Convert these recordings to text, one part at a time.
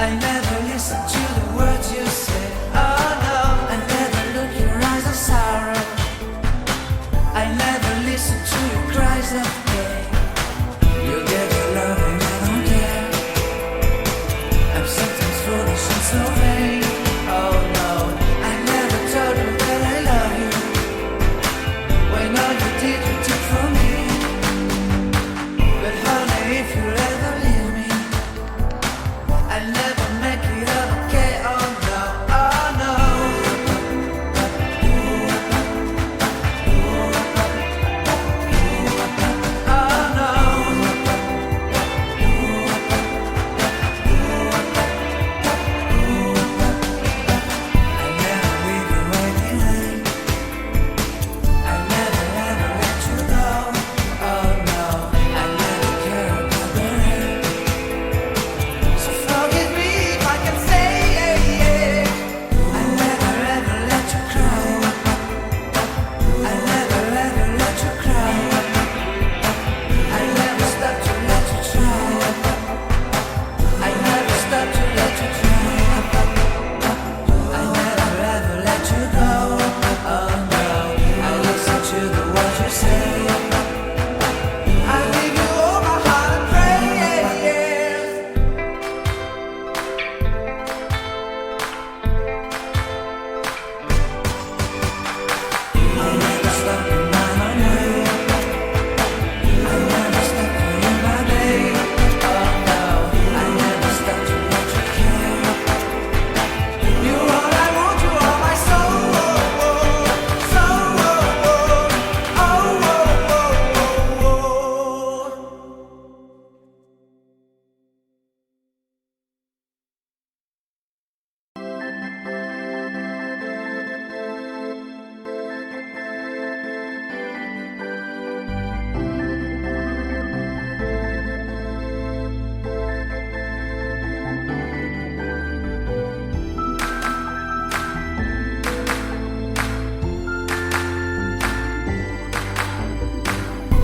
I never listen to the words you say. Oh no, I never look your eyes of sorrow. I never listen to your cries of pain. You get your love and I don't care. I'm sometimes foolish and so vain. Oh no, I never told you that I love you, when all you did you took from me. But honey, if you ever leave me, I'll never make it okay. Oh no, oh no. Oh no. I'll never leave you waiting. I'll never ever let you go. Oh no, I'll never care about the rain. So forgive me if I can say I'll never ever let you cry. I'll never ever let you cry. I'll never stop to let you try. I'll never stop to let you try. I'll never ever let you go. Oh no, I listen to the words you say. I give you all my heart and prayers. I'll never stop in my own way. I'll never stop for you, my babe. Oh no, I'll never stop to let you care. You're all I want, you are my soul. Soul.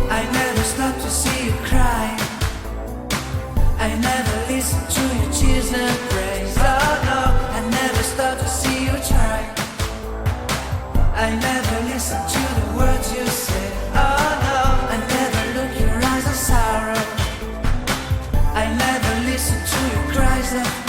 I never stop to see you cry. I never listen to your tears and praise. Oh no, I never stop to see you try. I never listen to the words you say. Oh no, I never look your eyes of sorrow. I never listen to your cries of